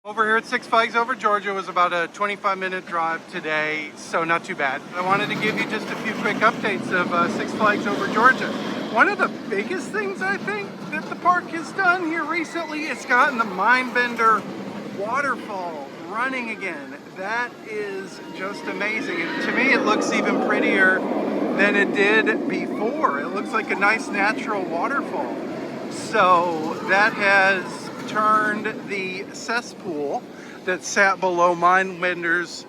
Over here at Six Flags Over Georgia was about a 25-minute drive today, so not too bad. I wanted to give you just a few quick updates of Six Flags Over Georgia. One of the biggest things I think that the park has done here recently is gotten the Mindbender Waterfall running again. That is just amazing. And to me, it looks even prettier than it did before. It looks like a nice natural waterfall. So that has turned the cesspool that sat below Mindbender's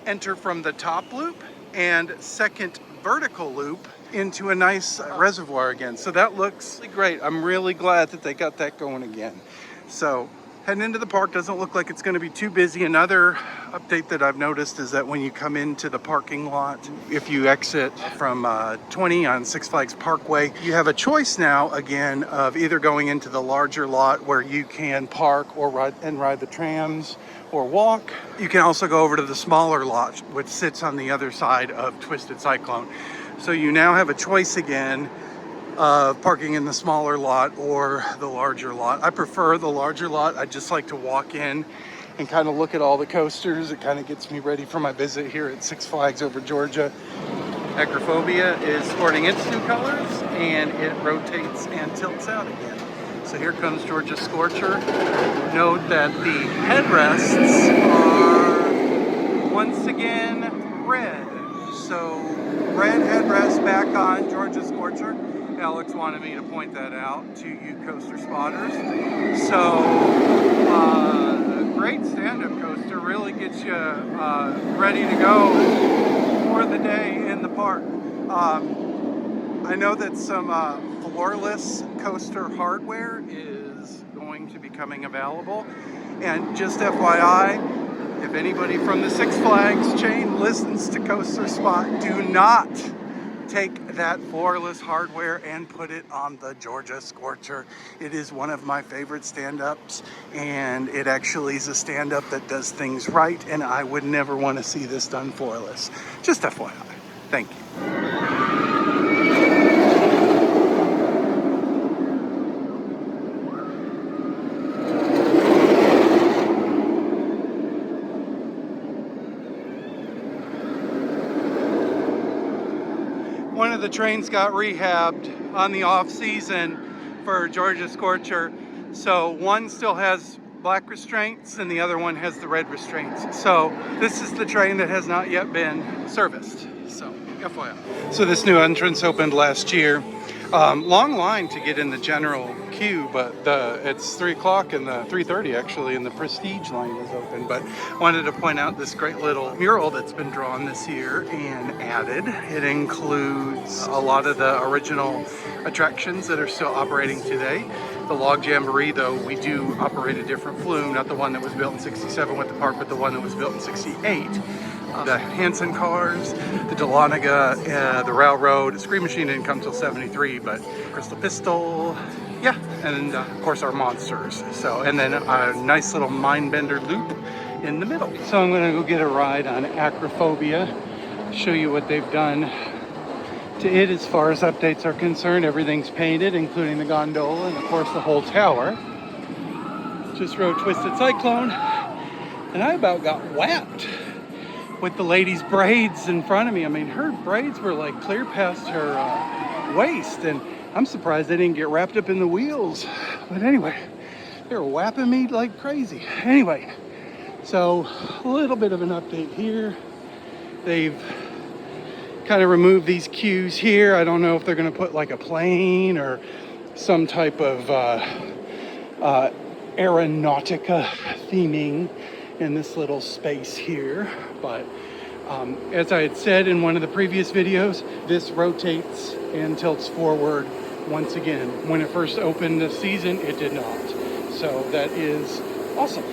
enter from the top loop and second vertical loop into a nice reservoir again. So that looks great. I'm really glad that they got that going again. So heading into the park doesn't look like it's going to be too busy. Another update that I've noticed is that when you come into the parking lot, if you exit from 20 on Six Flags Parkway, you have a choice now again of either going into the larger lot where you can park or ride the trams or walk. You can also go over to the smaller lot, which sits on the other side of Twisted Cyclone. So you now have a choice again of parking in the smaller lot or the larger lot. I prefer the larger lot. I just like to walk in and kind of look at all the coasters. It kind of gets me ready for my visit here at Six Flags Over Georgia. Acrophobia is sporting its new colors and it rotates and tilts out again. So here comes Georgia Scorcher. Note that the headrests are once again red. So red headrest back on Georgia Scorcher. Alex wanted me to point that out to you coaster spotters. So a great stand-up coaster, really gets you ready to go for the day in the park. I know that some floorless coaster hardware is going to be coming available. And just FYI, if anybody from the Six Flags chain listens to Coaster Spot, do not take that floorless hardware and put it on the Georgia Scorcher. It is one of my favorite stand-ups, and it actually is a stand-up that does things right, and I would never want to see this done floorless. Just FYI. Thank you. One of the trains got rehabbed on the off season for Georgia Scorcher. So one still has black restraints and the other one has the red restraints. So this is the train that has not yet been serviced. So FYI. So this new entrance opened last year. Long line to get in the general queue, but it's 3 o'clock and the 3:30 actually, and the Prestige line is open. But wanted to point out this great little mural that's been drawn this year and added. It includes a lot of the original attractions that are still operating today. The Log Jamboree, though, we do operate a different flume, not the one that was built in '67 with the park, but the one that was built in '68. The Hanson cars, the Dahlonega, the Railroad. Scream Machine didn't come till '73, but Crystal Pistol, yeah, and of course our monsters. So, and then a nice little Mindbender loop in the middle. So I'm gonna go get a ride on Acrophobia, show you what they've done to it as far as updates are concerned. Everything's painted, including the gondola and of course the whole tower. Just rode Twisted Cyclone, and I about got whacked with the lady's braids in front of me. I mean, her braids were like clear past her waist, and I'm surprised they didn't get wrapped up in the wheels. But anyway, they were whapping me like crazy. Anyway, so a little bit of an update here. They've kind of removed these queues here. I don't know if they're gonna put like a plane or some type of aeronautica theming in this little space here, but as I had said in one of the previous videos, this rotates and tilts forward once again. When it first opened this season, it did not. So that is awesome.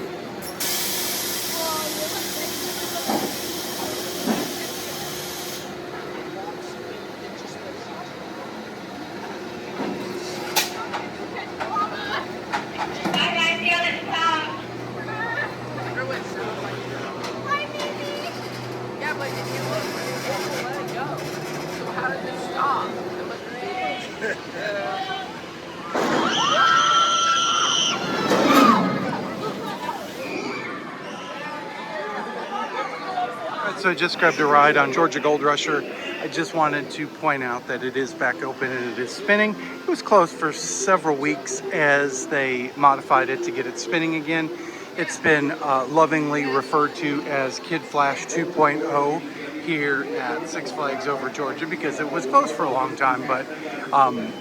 So I just grabbed a ride on Georgia Gold Rusher. I just wanted to point out that it is back open and it is spinning. It was closed for several weeks as they modified it to get it spinning again. It's been lovingly referred to as Kid Flash 2.0 here at Six Flags Over Georgia because it was closed for a long time. But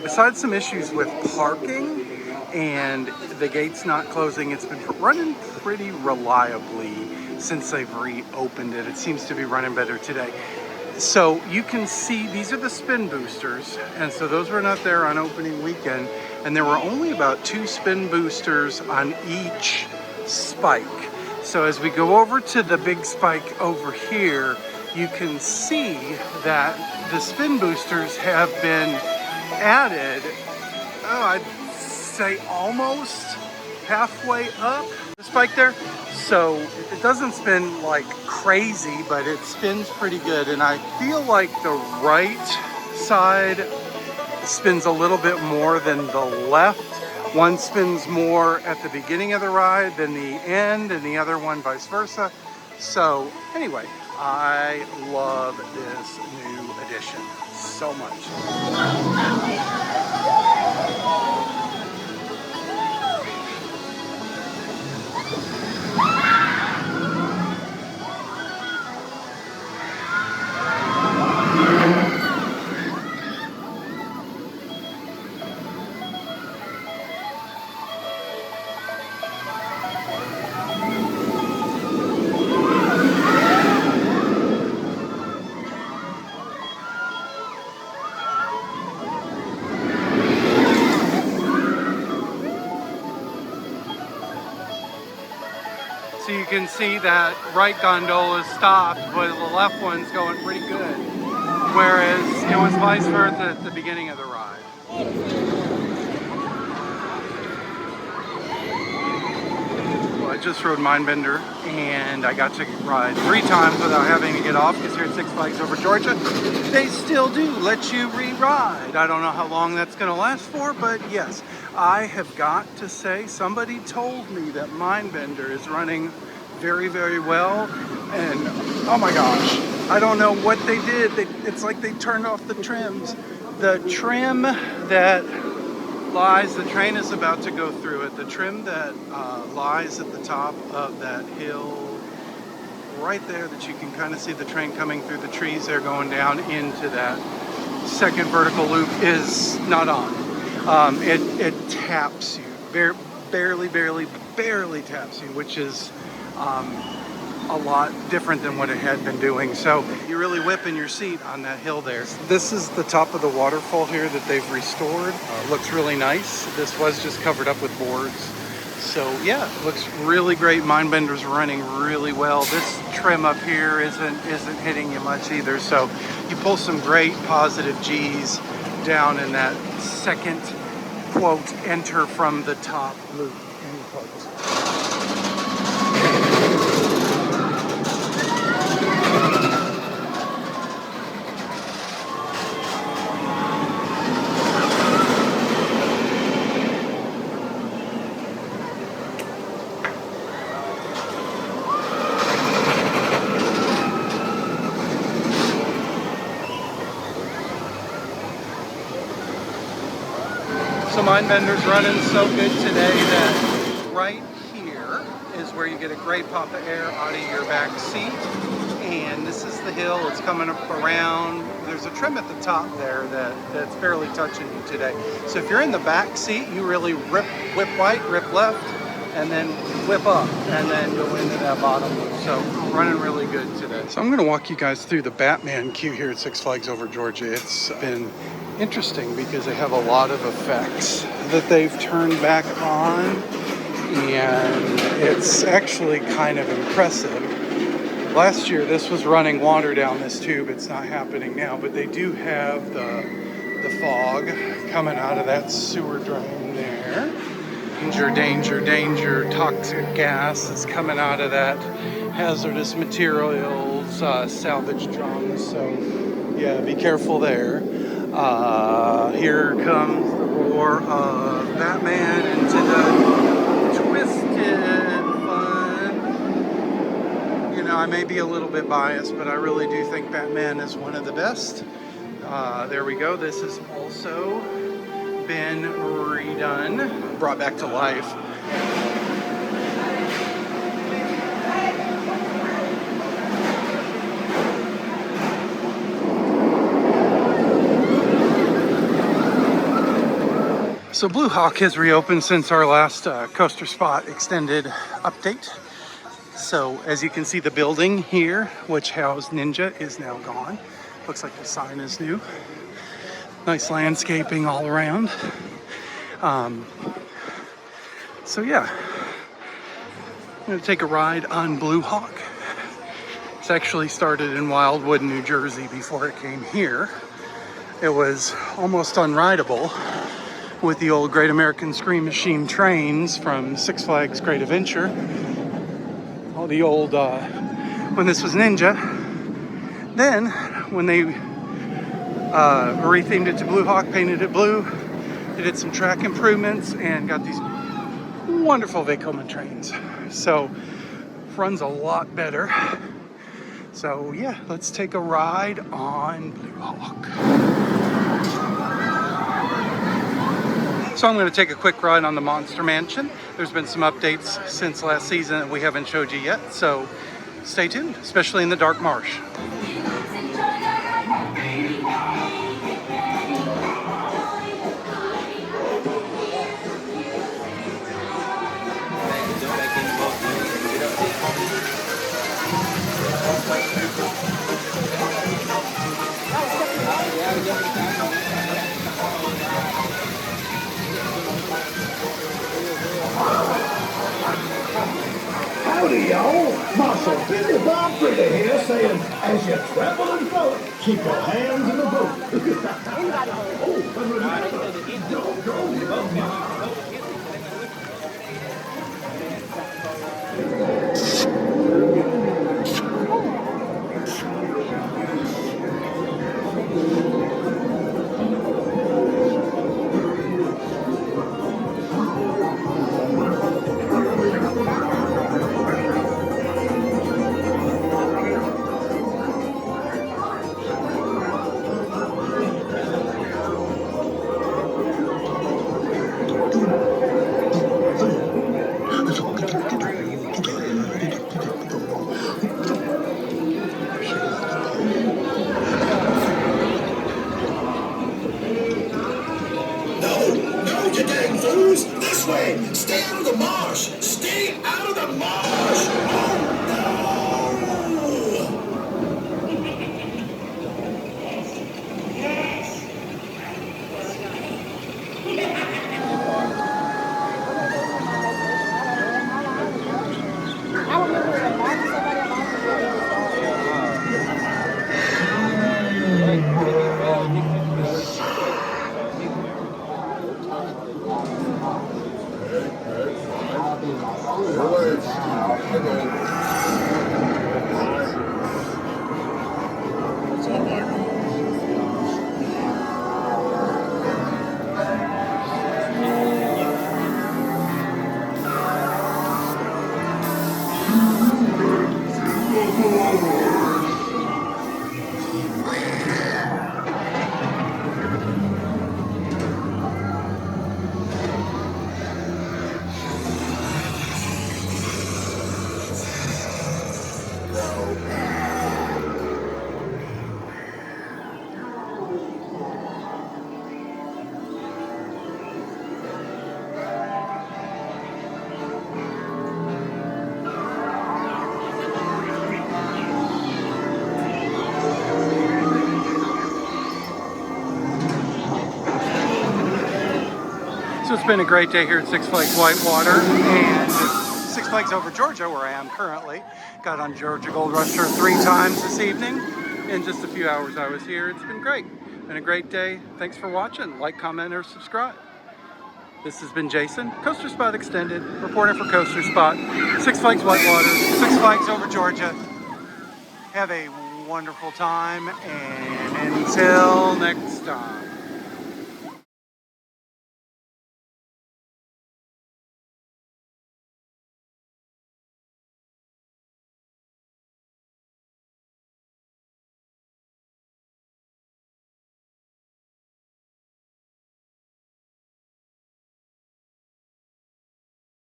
besides some issues with parking and the gates not closing, it's been running pretty reliably since they've reopened it. It seems to be running better today. So you can see these are the spin boosters, and so those were not there on opening weekend, and there were only about 2 spin boosters on each spike. So as we go over to the big spike over here, you can see that the spin boosters have been added, I'd say almost halfway up the spike there. So it doesn't spin like crazy, but it spins pretty good. And I feel like the right side spins a little bit more than the left. One spins more at the beginning of the ride than the end, and the other one vice versa. So anyway, I love this new addition so much. So you can see that right gondola is stopped, but the left one's going pretty good. Whereas it was vice versa at the beginning of the ride. Well, I just rode Mindbender and I got to ride 3 times without having to get off because here at Six Flags Over Georgia, they still do let you re-ride. I don't know how long that's going to last for, but yes. I have got to say, somebody told me that Mindbender is running very, very well, and oh my gosh, I don't know what they did. It's like they turned off the trims. The trim that lies, the train is about to go through it, the trim that lies at the top of that hill right there that you can kind of see the train coming through the trees there going down into that second vertical loop is not on. It taps you, barely taps you, which is a lot different than what it had been doing. So you really whip in your seat on that hill there. This is the top of the waterfall here that they've restored. Looks really nice. This was just covered up with boards. So yeah, it looks really great. Mindbender's running really well. This trim up here isn't hitting you much either. So you pull some great positive G's down in that second, quote, enter from the top loop, end quote. So Mindbender's running so good today that right here is where you get a great pop of air out of your back seat. And this is the hill. It's coming up around. There's a trim at the top there that's barely touching you today. So if you're in the back seat, you really whip right, rip left, and then whip up, and then go into that bottom loop. So running really good today. So I'm going to walk you guys through the Batman queue here at Six Flags Over Georgia. It's been interesting because they have a lot of effects that they've turned back on, and it's actually kind of impressive. Last year this was running water down this tube. It's not happening now, but they do have the fog coming out of that sewer drain there. Danger, toxic gas is coming out of that hazardous materials salvage drums. So yeah, be careful there. Here comes the roar of Batman into the twisted fun. You know, I may be a little bit biased, but I really do think Batman is one of the best. There we go. This has also been redone, brought back to life. So Blue Hawk has reopened since our last Coaster Spot extended update. So as you can see, the building here, which housed Ninja, is now gone. Looks like the sign is new. Nice landscaping all around. So yeah, I'm gonna take a ride on Blue Hawk. It's actually started in Wildwood, New Jersey before it came here. It was almost unrideable with the old Great American Scream Machine trains from Six Flags Great Adventure. All the old, when this was Ninja. Then, when they rethemed it to Blue Hawk, painted it blue, they did some track improvements and got these wonderful Vekoma trains. So, runs a lot better. So yeah, let's take a ride on Blue Hawk. So I'm going to take a quick ride on the Monster Mansion. There's been some updates since last season that we haven't showed you yet, so stay tuned, especially in the Dark Marsh. Howdy, y'all. Marshal Billy Bob Fritter here saying, as you travel and float, keep your hands in the boat. Oh, and remember, don't go above my. This way! Stay out of the marsh! Stay out of the marsh! Oh no! So it's been a great day here at Six Flags Whitewater and Six Flags Over Georgia, where I am currently. Got on Georgia Gold Rusher 3 times this evening. In just a few hours I was here. It's been great. Been a great day. Thanks for watching. Like, comment, or subscribe. This has been Jason, Coaster Spot Extended, reporting for Coaster Spot, Six Flags Whitewater, Six Flags Over Georgia. Have a wonderful time, and until next time.